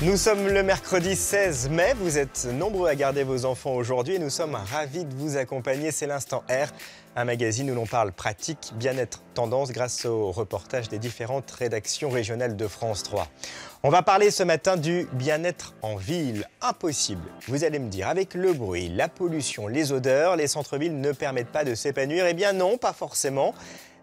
Nous sommes le mercredi 16 mai, vous êtes nombreux à garder vos enfants aujourd'hui et nous sommes ravis de vous accompagner. C'est l'Instant R, un magazine où l'on parle pratique, bien-être, tendance grâce au reportage des différentes rédactions régionales de France 3. On va parler ce matin du bien-être en ville. Impossible, vous allez me dire, avec le bruit, la pollution, les odeurs, les centres-villes ne permettent pas de s'épanouir. Eh bien non, pas forcément.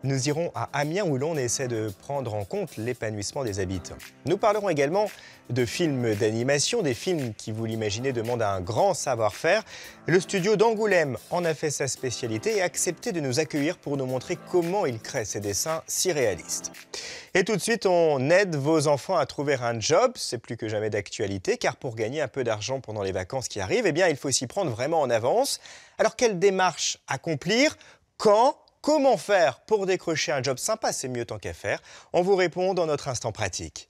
Nous irons à Amiens où l'on essaie de prendre en compte l'épanouissement des habitants. Nous parlerons également de films d'animation, des films qui, vous l'imaginez, demandent un grand savoir-faire. Le studio d'Angoulême en a fait sa spécialité et a accepté de nous accueillir pour nous montrer comment il crée ces dessins si réalistes. Et tout de suite, on aide vos enfants à trouver un job. C'est plus que jamais d'actualité, car pour gagner un peu d'argent pendant les vacances qui arrivent, eh bien, il faut s'y prendre vraiment en avance. Alors, quelle démarche accomplir? Quand? Comment faire pour décrocher un job sympa? C'est mieux tant qu'à faire. On vous répond dans notre instant pratique.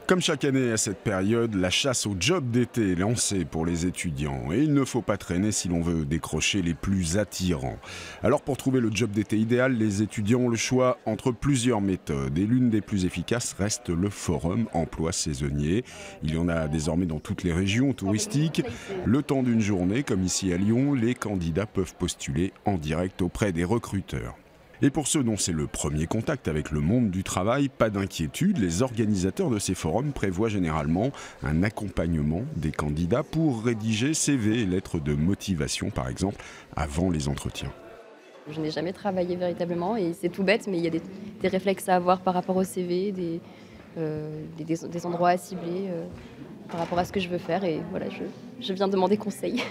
Comme chaque année à cette période, la chasse au job d'été est lancée pour les étudiants. Et il ne faut pas traîner si l'on veut décrocher les plus attirants. Alors pour trouver le job d'été idéal, les étudiants ont le choix entre plusieurs méthodes. Et l'une des plus efficaces reste le forum emploi saisonnier. Il y en a désormais dans toutes les régions touristiques. Le temps d'une journée, comme ici à Lyon, les candidats peuvent postuler en direct auprès des recruteurs. Et pour ceux dont c'est le premier contact avec le monde du travail, pas d'inquiétude, les organisateurs de ces forums prévoient généralement un accompagnement des candidats pour rédiger CV et lettres de motivation, par exemple, avant les entretiens. Je n'ai jamais travaillé véritablement et c'est tout bête, mais il y a des réflexes à avoir par rapport au CV, des endroits à cibler par rapport à ce que je veux faire et voilà, je viens demander conseil.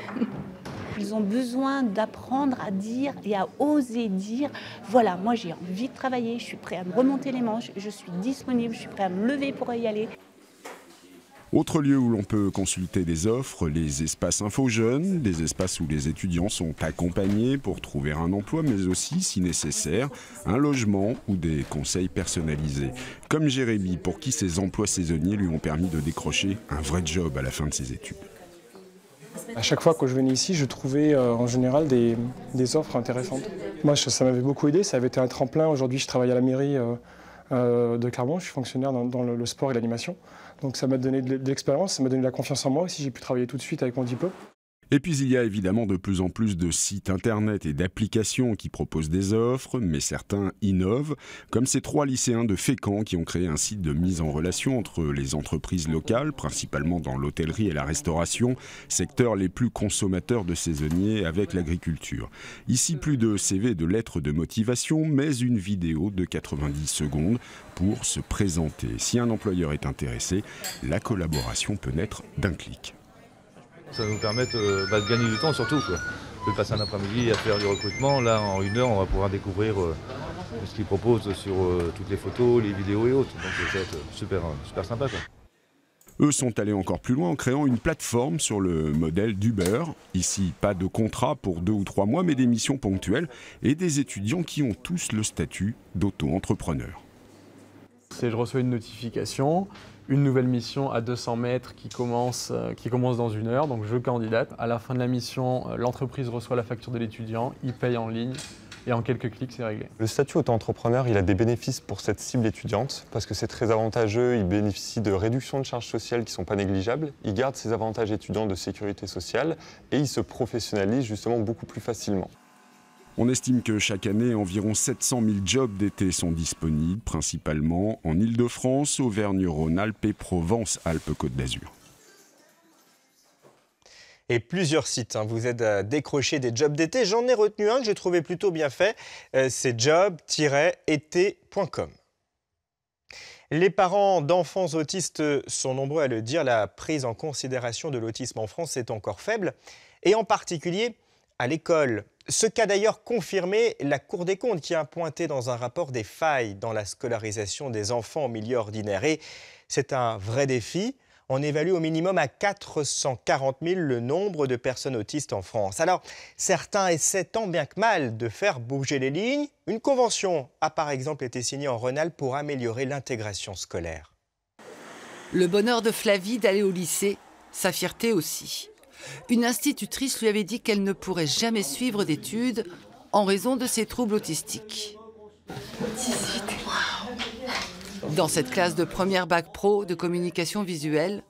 Ils ont besoin d'apprendre à dire et à oser dire, voilà, moi j'ai envie de travailler, je suis prêt à me remonter les manches, je suis disponible, je suis prêt à me lever pour y aller. Autre lieu où l'on peut consulter des offres, les espaces info jeunes, des espaces où les étudiants sont accompagnés pour trouver un emploi, mais aussi, si nécessaire, un logement ou des conseils personnalisés. Comme Jérémy, pour qui ces emplois saisonniers lui ont permis de décrocher un vrai job à la fin de ses études. À chaque fois que je venais ici, je trouvais en général des offres intéressantes. Moi, ça m'avait beaucoup aidé, ça avait été un tremplin. Aujourd'hui, je travaille à la mairie de Clermont, je suis fonctionnaire dans le sport et l'animation. Donc ça m'a donné de l'expérience, ça m'a donné de la confiance en moi aussi, j'ai pu travailler tout de suite avec mon diplôme. Et puis il y a évidemment de plus en plus de sites internet et d'applications qui proposent des offres, mais certains innovent, comme ces 3 lycéens de Fécamp qui ont créé un site de mise en relation entre les entreprises locales, principalement dans l'hôtellerie et la restauration, secteurs les plus consommateurs de saisonniers avec l'agriculture. Ici, plus de CV et de lettres de motivation, mais une vidéo de 90 secondes pour se présenter. Si un employeur est intéressé, la collaboration peut naître d'un clic. Ça nous permet de gagner du temps surtout, quoi. On peut passer un après-midi à faire du recrutement. Là, en 1 heure, on va pouvoir découvrir ce qu'ils proposent sur toutes les photos, les vidéos et autres. Donc ça va être super sympa, quoi. Eux sont allés encore plus loin en créant une plateforme sur le modèle d'Uber. Ici, pas de contrat pour 2 ou 3 mois, mais des missions ponctuelles et des étudiants qui ont tous le statut d'auto-entrepreneur. Je reçois une notification, une nouvelle mission à 200 mètres qui commence dans 1 heure, donc je candidate. À la fin de la mission, l'entreprise reçoit la facture de l'étudiant, il paye en ligne et en quelques clics, c'est réglé. Le statut auto-entrepreneur, il a des bénéfices pour cette cible étudiante parce que c'est très avantageux, il bénéficie de réductions de charges sociales qui ne sont pas négligeables, il garde ses avantages étudiants de sécurité sociale et il se professionnalise justement beaucoup plus facilement. On estime que chaque année, environ 700 000 jobs d'été sont disponibles, principalement en Île-de-France, Auvergne-Rhône-Alpes et Provence-Alpes-Côte d'Azur. Et plusieurs sites vous aident à décrocher des jobs d'été. J'en ai retenu un que j'ai trouvé plutôt bien fait, c'est job-été.com. Les parents d'enfants autistes sont nombreux à le dire, la prise en considération de l'autisme en France est encore faible, et en particulier à l'école. Ce qu'a d'ailleurs confirmé la Cour des comptes qui a pointé dans un rapport des failles dans la scolarisation des enfants en milieu ordinaire. Et c'est un vrai défi. On évalue au minimum à 440 000 le nombre de personnes autistes en France. Alors, certains essaient tant bien que mal de faire bouger les lignes. Une convention a par exemple été signée en Rhône-Alpes pour améliorer l'intégration scolaire. Le bonheur de Flavie d'aller au lycée, sa fierté aussi. Une institutrice lui avait dit qu'elle ne pourrait jamais suivre d'études en raison de ses troubles autistiques. 18. Dans cette classe de première bac pro de communication visuelle,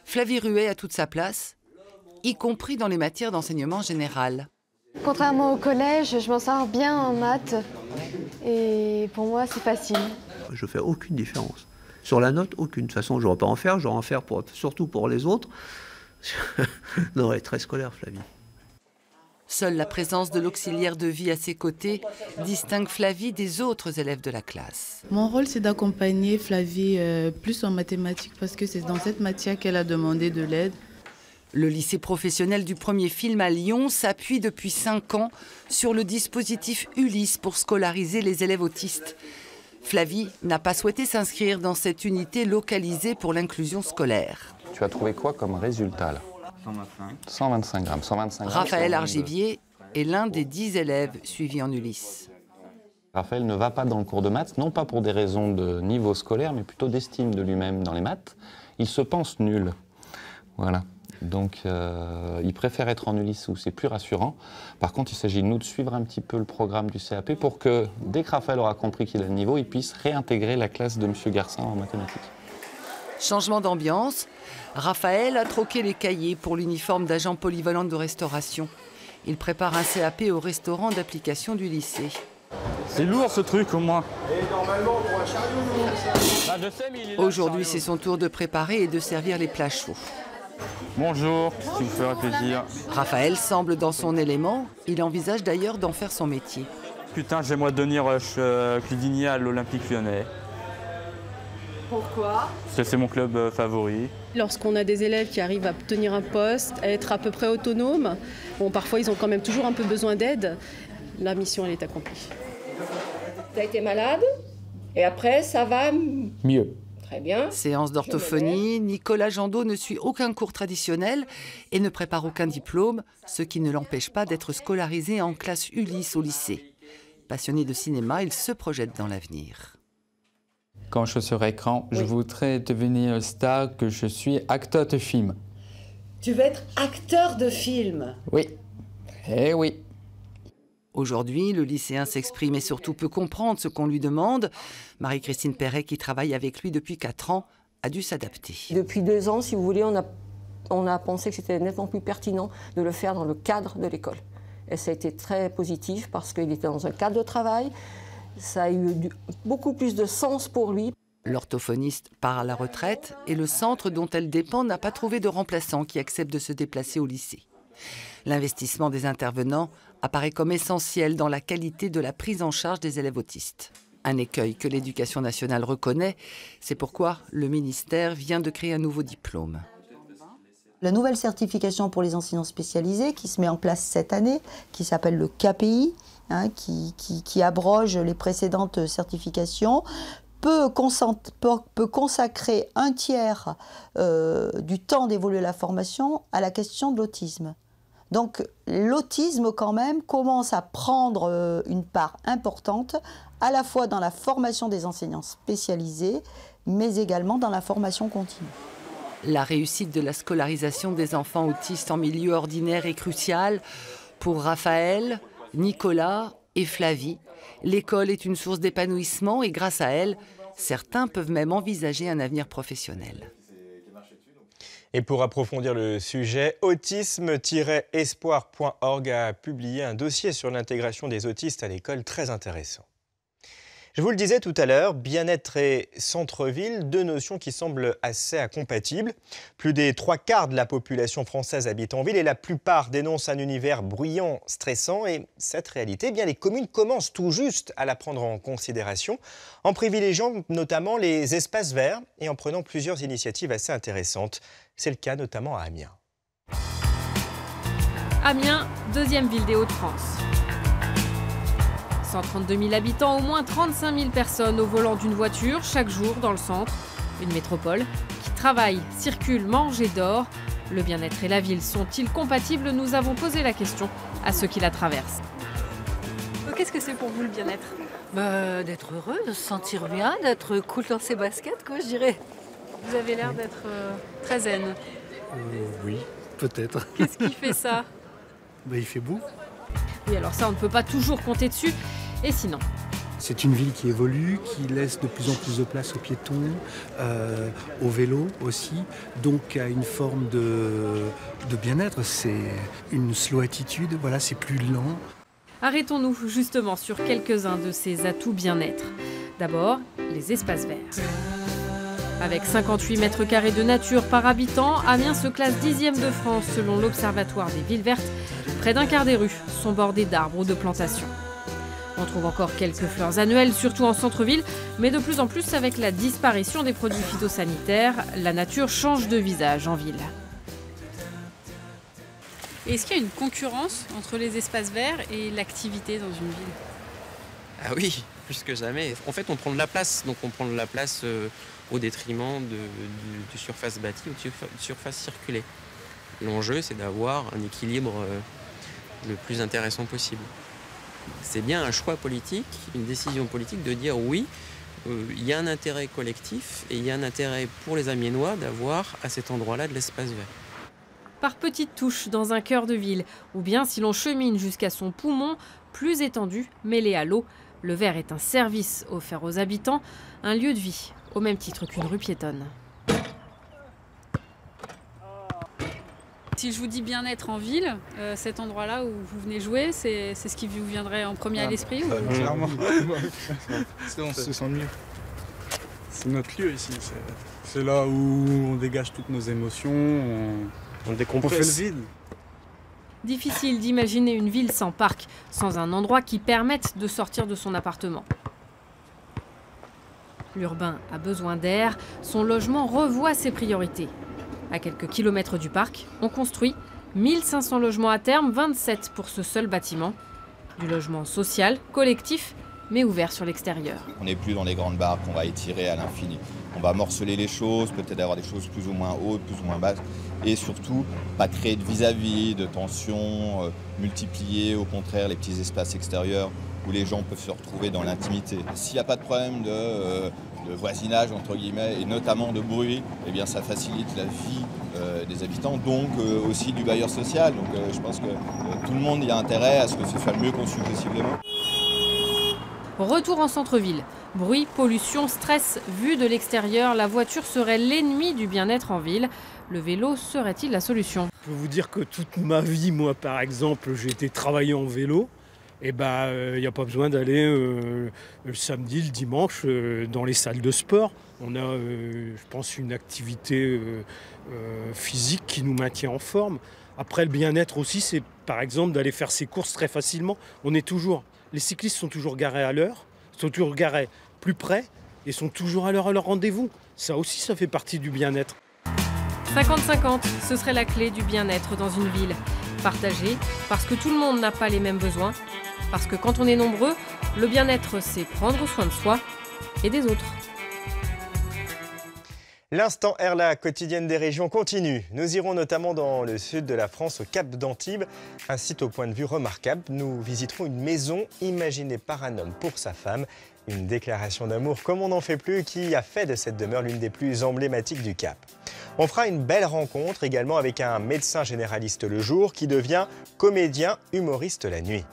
Flavie Ruet a toute sa place, y compris dans les matières d'enseignement général. Contrairement au collège, je m'en sors bien en maths et pour moi c'est facile. Je ne fais aucune différence. Sur la note, aucune. De toute façon, je n'aurais pas en faire, j'aurais en faire surtout pour les autres. Non, elle est très scolaire, Flavie. Seule la présence de l'auxiliaire de vie à ses côtés distingue Flavie des autres élèves de la classe. Mon rôle, c'est d'accompagner Flavie plus en mathématiques parce que c'est dans cette matière qu'elle a demandé de l'aide. Le lycée professionnel du premier film à Lyon s'appuie depuis 5 ans sur le dispositif Ulysse pour scolariser les élèves autistes. Flavie n'a pas souhaité s'inscrire dans cette unité localisée pour l'inclusion scolaire. Tu as trouvé quoi comme résultat là ? 125 grammes. 125 grammes. Raphaël Argivier est l'un des 10 élèves suivis en Ulysse. Raphaël ne va pas dans le cours de maths, non pas pour des raisons de niveau scolaire, mais plutôt d'estime de lui-même dans les maths. Il se pense nul. Voilà. Donc, il préfère être en Ulysse où c'est plus rassurant. Par contre, il s'agit de nous de suivre un petit peu le programme du CAP pour que, dès que Raphaël aura compris qu'il a le niveau, il puisse réintégrer la classe de M. Garcin en mathématiques. Changement d'ambiance, Raphaël a troqué les cahiers pour l'uniforme d'agent polyvalent de restauration. Il prépare un CAP au restaurant d'application du lycée. C'est lourd ce truc au moins. Aujourd'hui, c'est son tour de préparer et de servir les plats chauds. Bonjour, si vous ferait plaisir. Raphaël semble dans son élément. Il envisage d'ailleurs d'en faire son métier. Putain, j'aimerais devenir cuisinier à l'Olympique Lyonnais. Pourquoi ? Parce que c'est mon club favori. Lorsqu'on a des élèves qui arrivent à obtenir un poste, à être à peu près autonomes, bon, parfois ils ont quand même toujours un peu besoin d'aide, la mission elle est accomplie. Tu as été malade et après ça va mieux. Très bien. Séance d'orthophonie, Nicolas Jandot ne suit aucun cours traditionnel et ne prépare aucun diplôme, ce qui ne l'empêche pas d'être scolarisé en classe Ulysse au lycée. Passionné de cinéma, il se projette dans l'avenir. Quand je serai grand, je voudrais devenir star, que je suis acteur de film. Tu veux être acteur de film ? Oui. Eh oui. Aujourd'hui, le lycéen s'exprime et surtout peut comprendre ce qu'on lui demande. Marie-Christine Perret, qui travaille avec lui depuis 4 ans, a dû s'adapter. Depuis 2 ans, si vous voulez, on a pensé que c'était nettement plus pertinent de le faire dans le cadre de l'école. Et ça a été très positif parce qu'il était dans un cadre de travail. Ça a eu beaucoup plus de sens pour lui. L'orthophoniste part à la retraite et le centre dont elle dépend n'a pas trouvé de remplaçant qui accepte de se déplacer au lycée. L'investissement des intervenants apparaît comme essentiel dans la qualité de la prise en charge des élèves autistes. Un écueil que l'Éducation nationale reconnaît, c'est pourquoi le ministère vient de créer un nouveau diplôme. La nouvelle certification pour les enseignants spécialisés qui se met en place cette année, qui s'appelle le KPI, qui abroge les précédentes certifications, peut consacrer un tiers du temps dévolu à la formation à la question de l'autisme. Donc l'autisme quand même commence à prendre une part importante à la fois dans la formation des enseignants spécialisés, mais également dans la formation continue. La réussite de la scolarisation des enfants autistes en milieu ordinaire est cruciale. Pour Raphaël, Nicolas et Flavie, l'école est une source d'épanouissement et grâce à elle, certains peuvent même envisager un avenir professionnel. Et pour approfondir le sujet, autisme-espoir.org a publié un dossier sur l'intégration des autistes à l'école très intéressant. Je vous le disais tout à l'heure, bien-être et centre-ville, 2 notions qui semblent assez incompatibles. Plus des 3/4 de la population française habite en ville et la plupart dénoncent un univers bruyant, stressant. Et cette réalité, eh bien, les communes commencent tout juste à la prendre en considération, en privilégiant notamment les espaces verts et en prenant plusieurs initiatives assez intéressantes. C'est le cas notamment à Amiens. Amiens, 2e ville des Hauts-de-France. 132 000 habitants, au moins 35 000 personnes au volant d'une voiture chaque jour dans le centre. Une métropole qui travaille, circule, mange et dort. Le bien-être et la ville sont-ils compatibles? Nous avons posé la question à ceux qui la traversent. Qu'est-ce que c'est pour vous le bien-être? D'être heureux, de se sentir bien, d'être cool dans ses baskets, quoi, je dirais. Vous avez l'air d'être très zen. Oui, peut-être. Qu'est-ce qui fait ça? Il fait beau. Oui, alors ça, on ne peut pas toujours compter dessus. Et sinon, C'est une ville qui évolue, qui laisse de plus en plus de place aux piétons, au vélo aussi, donc à une forme de bien-être. C'est une slow attitude, voilà, c'est plus lent. Arrêtons-nous justement sur quelques-uns de ces atouts bien-être. D'abord, les espaces verts. Avec 58 mètres carrés de nature par habitant, Amiens se classe 10e de France selon l'Observatoire des villes vertes. Près d'un quart des rues sont bordées d'arbres ou de plantations. On trouve encore quelques fleurs annuelles, surtout en centre-ville, mais de plus en plus avec la disparition des produits phytosanitaires, la nature change de visage en ville. Est-ce qu'il y a une concurrence entre les espaces verts et l'activité dans une ville? Ah oui, plus que jamais. En fait, on prend de la place, donc on prend de la place au détriment du surface bâtie ou de surface circulée. L'enjeu, c'est d'avoir un équilibre le plus intéressant possible. C'est bien un choix politique, une décision politique de dire oui, il y a un intérêt collectif et il y a un intérêt pour les Amiénois d'avoir à cet endroit-là de l'espace vert. Par petites touches dans un cœur de ville, ou bien si l'on chemine jusqu'à son poumon, plus étendu, mêlé à l'eau, le vert est un service offert aux habitants, un lieu de vie, au même titre qu'une rue piétonne. Si je vous dis bien-être en ville, cet endroit-là où vous venez jouer, c'est ce qui vous viendrait en premier à l'esprit ou... Clairement. On se sent mieux. C'est notre lieu ici. C'est là où on dégage toutes nos émotions, on décompresse. On fait le vide. Difficile d'imaginer une ville sans parc, sans un endroit qui permette de sortir de son appartement. L'urbain a besoin d'air, son logement revoit ses priorités. À quelques kilomètres du parc, on construit 1500 logements à terme, 27 pour ce seul bâtiment. Du logement social, collectif, mais ouvert sur l'extérieur. On n'est plus dans les grandes barres qu'on va étirer à l'infini. On va morceler les choses, peut-être avoir des choses plus ou moins hautes, plus ou moins basses, et surtout pas créer de vis-à-vis, de tensions, multiplier au contraire les petits espaces extérieurs où les gens peuvent se retrouver dans l'intimité. S'il n'y a pas de problème de voisinage entre guillemets et notamment de bruit, eh bien ça facilite la vie des habitants, donc aussi du bailleur social. Donc je pense que tout le monde y a intérêt à ce que ce soit le mieux conçu possiblement. Retour en centre-ville. Bruit, pollution, stress. Vu de l'extérieur, la voiture serait l'ennemi du bien-être en ville. Le vélo serait-il la solution? Je peux vous dire que toute ma vie, moi par exemple, j'ai été travailler en vélo. Et il n'y a pas besoin d'aller le samedi, le dimanche dans les salles de sport. On a, je pense, une activité physique qui nous maintient en forme. Après, le bien-être aussi, c'est par exemple d'aller faire ses courses très facilement. Les cyclistes sont toujours garés à l'heure, sont toujours garés plus près et sont toujours à leur rendez-vous. Ça aussi, ça fait partie du bien-être. 50-50, ce serait la clé du bien-être dans une ville. Partager, parce que tout le monde n'a pas les mêmes besoins. Parce que quand on est nombreux, le bien-être, c'est prendre soin de soi et des autres. L'instant R, la quotidienne des régions, continue. Nous irons notamment dans le sud de la France, au Cap d'Antibes, un site au point de vue remarquable. Nous visiterons une maison imaginée par un homme pour sa femme. Une déclaration d'amour comme on n'en fait plus, qui a fait de cette demeure l'une des plus emblématiques du Cap. On fera une belle rencontre également avec un médecin généraliste le jour qui devient comédien humoriste la nuit.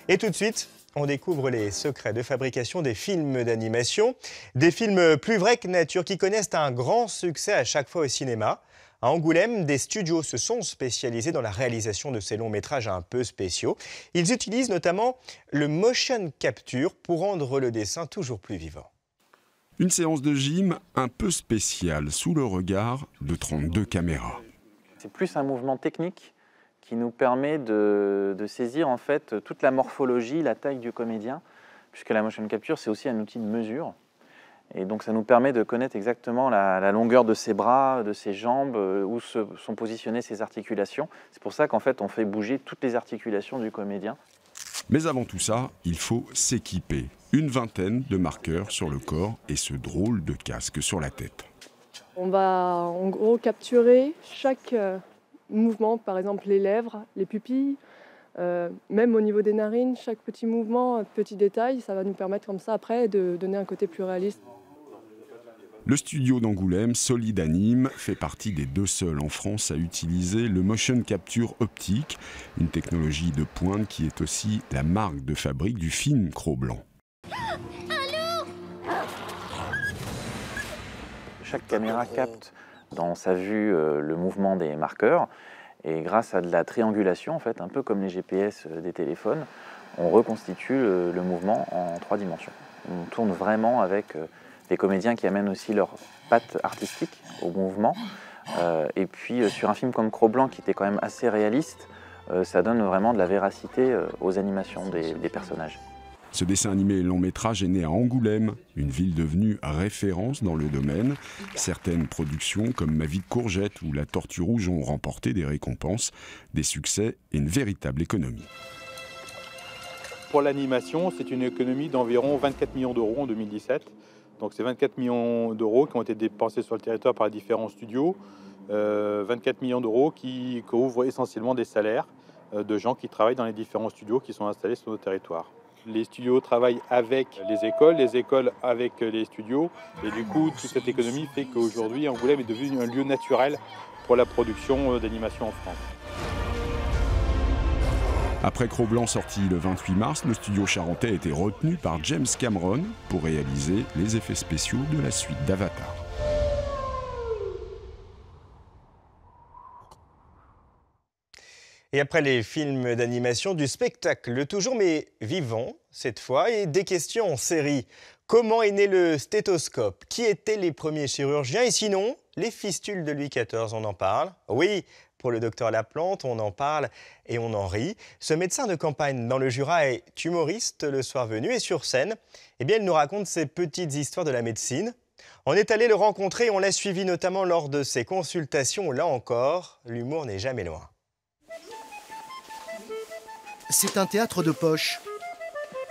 Et tout de suite, on découvre les secrets de fabrication des films d'animation. Des films plus vrais que nature qui connaissent un grand succès à chaque fois au cinéma. À Angoulême, des studios se sont spécialisés dans la réalisation de ces longs métrages un peu spéciaux. Ils utilisent notamment le motion capture pour rendre le dessin toujours plus vivant. Une séance de gym un peu spéciale sous le regard de 32 caméras. C'est plus un mouvement technique qui nous permet de saisir en fait toute la morphologie, la taille du comédien, puisque la motion capture c'est aussi un outil de mesure. Et donc ça nous permet de connaître exactement la longueur de ses bras, de ses jambes, où sont positionnées ses articulations. C'est pour ça qu'en fait on fait bouger toutes les articulations du comédien. Mais avant tout ça, il faut s'équiper. Une vingtaine de marqueurs sur le corps et ce drôle de casque sur la tête. On va en gros capturer chaque mouvement, par exemple les lèvres, les pupilles, même au niveau des narines, chaque petit mouvement, petit détail, ça va nous permettre comme ça après de donner un côté plus réaliste. Le studio d'Angoulême, Solid Anime, fait partie des 2 seuls en France à utiliser le motion capture optique, une technologie de pointe qui est aussi la marque de fabrique du film Cro-Blanc. chaque caméra capte dans sa vue le mouvement des marqueurs. Et grâce à de la triangulation, en fait, un peu comme les GPS des téléphones, on reconstitue le mouvement en 3 dimensions. On tourne vraiment avec des comédiens qui amènent aussi leur patte artistique au mouvement. Et puis sur un film comme Cro-Blanc, qui était quand même assez réaliste, ça donne vraiment de la véracité aux animations des personnages. Ce dessin animé long métrage est né à Angoulême, une ville devenue référence dans le domaine. Certaines productions comme Ma vie de courgette ou La Tortue rouge ont remporté des récompenses, des succès et une véritable économie. Pour l'animation, c'est une économie d'environ 24 millions d'euros en 2017. Donc c'est 24 millions d'euros qui ont été dépensés sur le territoire par les différents studios. 24 millions d'euros qui couvrent essentiellement des salaires de gens qui travaillent dans les différents studios qui sont installés sur nos territoires. Les studios travaillent avec les écoles avec les studios. Et du coup, toute cette économie fait qu'aujourd'hui, Angoulême est devenu un lieu naturel pour la production d'animation en France. Après Cro-Blanc sorti le 28 mars, le studio charentais a été retenu par James Cameron pour réaliser les effets spéciaux de la suite d'Avatar. Et après les films d'animation, du spectacle toujours mais vivant cette fois, et des questions en série. Comment est né le stéthoscope? Qui étaient les premiers chirurgiens? Et sinon, les fistules de Louis XIV, on en parle? Oui, pour le docteur Laplante, on en parle et on en rit. Ce médecin de campagne dans le Jura est humoriste le soir venu, et sur scène, eh bien, il nous raconte ses petites histoires de la médecine. On est allé le rencontrer et on l'a suivi notamment lors de ses consultations. Là encore, l'humour n'est jamais loin. C'est un théâtre de poche,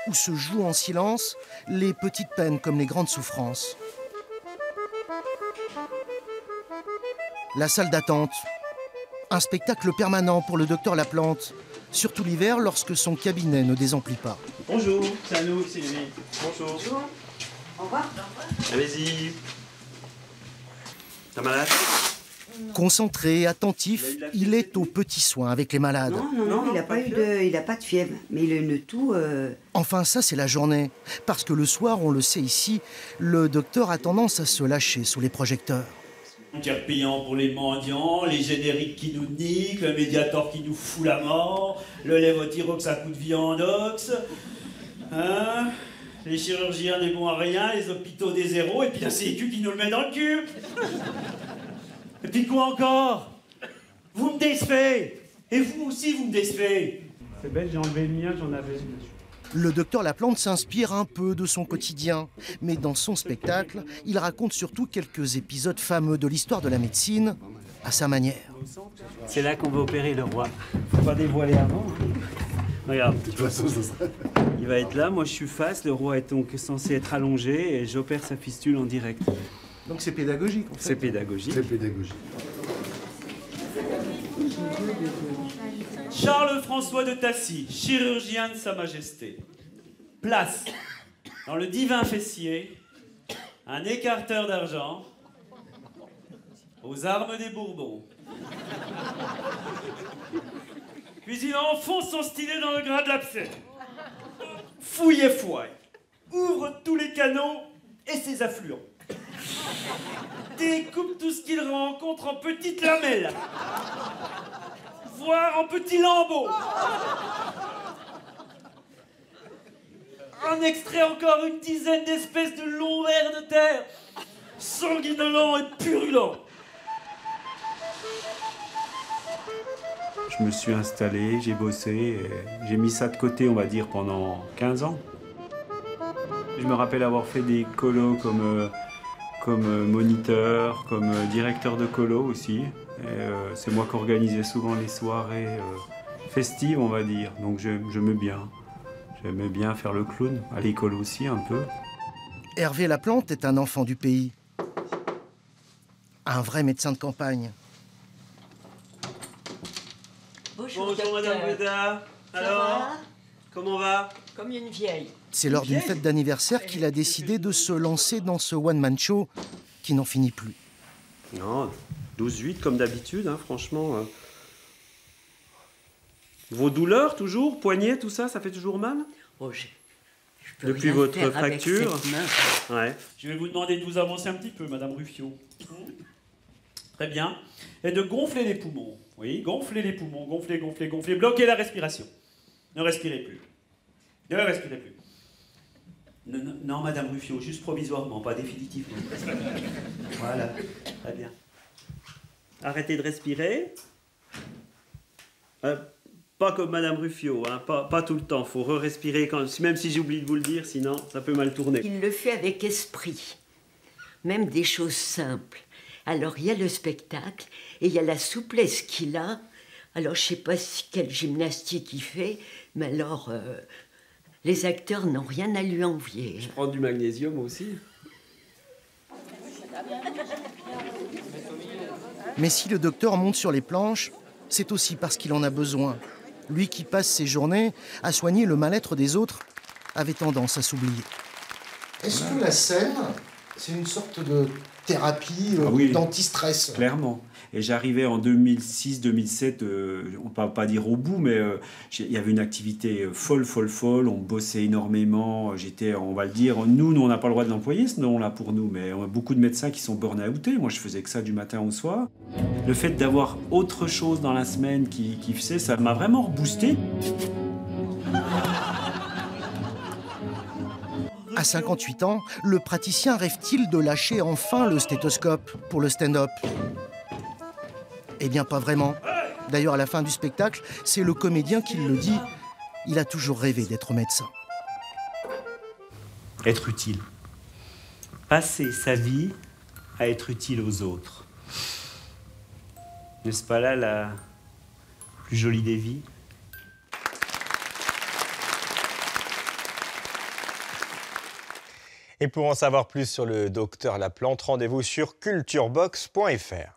où se jouent en silence les petites peines comme les grandes souffrances. La salle d'attente, un spectacle permanent pour le docteur Laplante, surtout l'hiver lorsque son cabinet ne désemplit pas. Bonjour, c'est à nous, c'est Lily. Bonjour. Bonjour. Au revoir. Allez-y. T'as malade? Concentré, attentif, il est aux petits soins avec les malades. Non, il n'a pas de fièvre, mais il a une toux... Enfin, ça, c'est la journée. Parce que le soir, on le sait ici, le docteur a tendance à se lâcher sous les projecteurs. Tiers payant pour les mendiants, les génériques qui nous niquent, le Mediator qui nous fout la mort, le Levothyrox à coup de viandox, hein, les chirurgiens des bons à rien, les hôpitaux des zéros, et puis la Sécu qui nous le met dans le cul. Et puis quoi encore? Vous me décevez. Et vous aussi, vous me décevez. C'est bête, j'ai enlevé le mien, j'en avais. Le docteur Laplante s'inspire un peu de son quotidien, mais dans son spectacle, il raconte surtout quelques épisodes fameux de l'histoire de la médecine, à sa manière. C'est là qu'on va opérer le roi. Faut pas dévoiler avant. Regarde, il va être là, moi je suis face, le roi est donc censé être allongé et j'opère sa fistule en direct. Donc c'est pédagogique en fait. C'est pédagogique. C'est pédagogique. Charles-François de Tassy, chirurgien de Sa Majesté. Place, dans le divin fessier, un écarteur d'argent aux armes des Bourbons. Puis il enfonce son stylet dans le gras de l'abcès. Fouille et fouille. Ouvre tous les canaux et ses affluents. Découpe tout ce qu'il rencontre en petites lamelles, voire en petits lambeaux. En extrait encore une dizaine d'espèces de longs vers de terre, sanguinolents et purulents. Je me suis installé, j'ai bossé, et j'ai mis ça de côté, on va dire, pendant 15 ans. Je me rappelle avoir fait des colos comme moniteur, comme directeur de colo aussi. C'est moi qui organisais souvent les soirées festives, on va dire. Donc j'aimais bien. J'aimais bien faire le clown, à l'école aussi un peu. Hervé Laplante est un enfant du pays. Un vrai médecin de campagne. Bonjour Madame Bouddha. Alors, comment va? Comme une vieille. C'est lors d'une fête d'anniversaire qu'il a décidé de se lancer dans ce one-man show qui n'en finit plus. Non, 12-8 comme d'habitude, hein, franchement. Vos douleurs toujours, poignets, tout ça, ça fait toujours mal? Oh, je Depuis votre fracture. Ouais. Je vais vous demander de vous avancer un petit peu, Madame Ruffio. Très bien. Et de gonfler les poumons. Oui, gonfler les poumons, gonfler, gonfler, gonfler. Bloquez la respiration. Ne respirez plus. Ne respirez plus. Non, non, Madame Ruffio, juste provisoirement, pas définitivement. Voilà, très bien. Arrêtez de respirer. Pas comme Madame Ruffio, hein, pas tout le temps. Il faut re-respirer, même si j'oublie de vous le dire, sinon ça peut mal tourner. Il le fait avec esprit, même des choses simples. Alors il y a le spectacle et il y a la souplesse qu'il a. Alors je ne sais pas quelle gymnastique il fait, mais alors les acteurs n'ont rien à lui envier. Je prends du magnésium aussi. Mais si le docteur monte sur les planches, c'est aussi parce qu'il en a besoin. Lui qui passe ses journées à soigner le mal-être des autres avait tendance à s'oublier. Est-ce que la scène, c'est une sorte de thérapie d'anti-stress? Clairement. Et j'arrivais en 2006-2007, on ne peut pas dire au bout, mais il y avait une activité folle. On bossait énormément. J'étais, on va le dire, nous on n'a pas le droit de l'employer, ce nom-là pour nous, mais on a beaucoup de médecins qui sont burn-outés. Moi, je faisais que ça du matin au soir. Le fait d'avoir autre chose dans la semaine qui faisait, ça m'a vraiment reboosté. À 58 ans, le praticien rêve-t-il de lâcher enfin le stéthoscope pour le stand-up? Eh bien, pas vraiment. D'ailleurs, à la fin du spectacle, c'est le comédien qui le dit. Il a toujours rêvé d'être médecin. Être utile. Passer sa vie à être utile aux autres. N'est-ce pas là la plus jolie des vies? Et pour en savoir plus sur le docteur Laplante, rendez-vous sur culturebox.fr.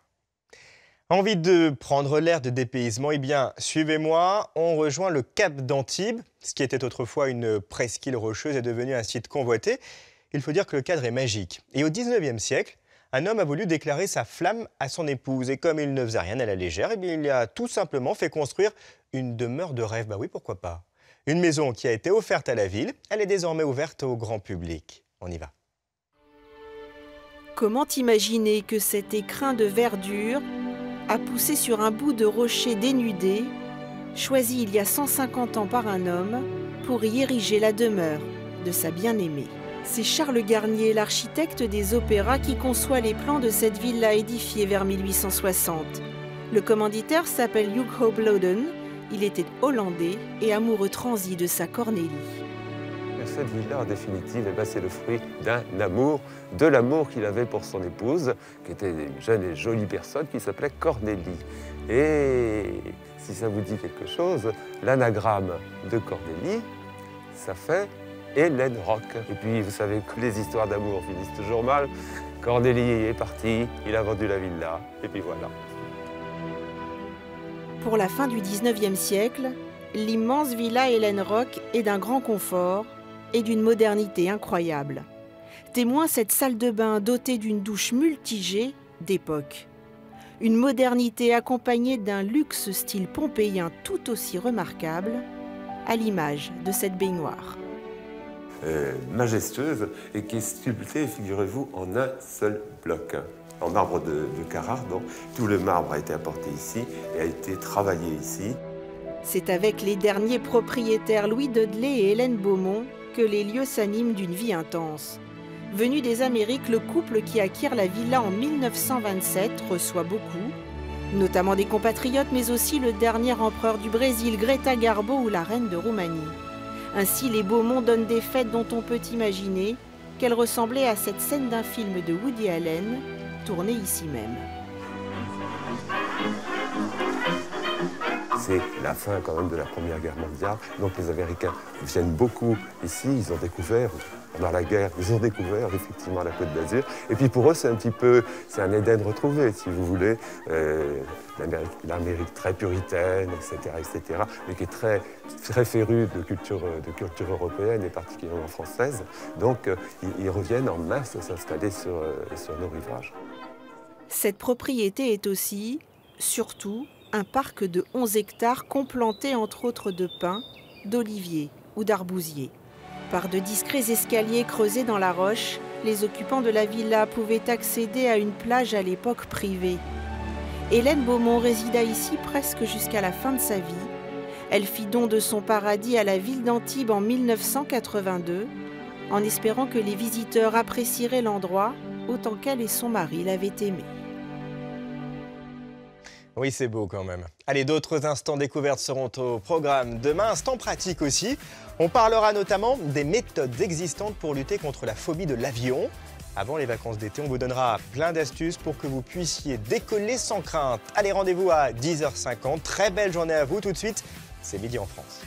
Envie de prendre l'air de dépaysement? Eh bien, suivez-moi, on rejoint le Cap d'Antibes. Ce qui était autrefois une presqu'île rocheuse est devenu un site convoité. Il faut dire que le cadre est magique. Et au 19e siècle, un homme a voulu déclarer sa flamme à son épouse. Et comme il ne faisait rien à la légère, eh bien, il a tout simplement fait construire une demeure de rêve. Bah oui, pourquoi pas? Une maison qui a été offerte à la ville, elle est désormais ouverte au grand public. On y va. Comment imaginer que cet écrin de verdure a poussé sur un bout de rocher dénudé, choisi il y a 150 ans par un homme, pour y ériger la demeure de sa bien-aimée? C'est Charles Garnier, l'architecte des opéras, qui conçoit les plans de cette villa édifiée vers 1860. Le commanditaire s'appelle Hugh Hobloden, il était hollandais et amoureux transi de sa Cornélie. Cette villa, en définitive, c'est le fruit d'un amour, de l'amour qu'il avait pour son épouse, qui était une jeune et jolie personne qui s'appelait Cornélie. Et si ça vous dit quelque chose, l'anagramme de Cornélie, ça fait Hélène Rock. Et puis, vous savez que les histoires d'amour finissent toujours mal. Cornélie est parti, il a vendu la villa, et puis voilà. Pour la fin du 19e siècle, l'immense villa Hélène Rock est d'un grand confort et d'une modernité incroyable. Témoin cette salle de bain dotée d'une douche multigée d'époque. Une modernité accompagnée d'un luxe style pompéien tout aussi remarquable, à l'image de cette baignoire. Majestueuse et qui est sculptée, figurez-vous, en un seul bloc. En marbre de Carrare, donc tout le marbre a été apporté ici et a été travaillé ici. C'est avec les derniers propriétaires Louis Dudley et Hélène Beaumont que les lieux s'animent d'une vie intense. Venu des Amériques, le couple qui acquiert la villa en 1927 reçoit beaucoup, notamment des compatriotes, mais aussi le dernier empereur du Brésil, Greta Garbo, ou la reine de Roumanie. Ainsi, les Beaumont donnent des fêtes dont on peut imaginer qu'elles ressemblaient à cette scène d'un film de Woody Allen, tourné ici même. C'est la fin quand même de la Première Guerre mondiale, donc les Américains viennent beaucoup ici, ils ont découvert, pendant la guerre, ils ont découvert effectivement la Côte d'Azur. Et puis pour eux, c'est un petit peu, c'est un Éden retrouvé, si vous voulez, l'Amérique très puritaine, etc., mais qui est très, très férue de culture européenne et particulièrement française. Donc ils reviennent en masse s'installer sur nos riverages. Cette propriété est aussi, surtout, un parc de 11 hectares complanté entre autres de pins, d'oliviers ou d'arbousiers. Par de discrets escaliers creusés dans la roche, les occupants de la villa pouvaient accéder à une plage à l'époque privée. Hélène Beaumont résida ici presque jusqu'à la fin de sa vie. Elle fit don de son paradis à la ville d'Antibes en 1982, en espérant que les visiteurs apprécieraient l'endroit autant qu'elle et son mari l'avaient aimé. Oui, c'est beau quand même. Allez, d'autres instants découvertes seront au programme demain. Instant pratique aussi. On parlera notamment des méthodes existantes pour lutter contre la phobie de l'avion. Avant les vacances d'été, on vous donnera plein d'astuces pour que vous puissiez décoller sans crainte. Allez, rendez-vous à 10h50. Très belle journée à vous. Tout de suite, c'est Midi en France.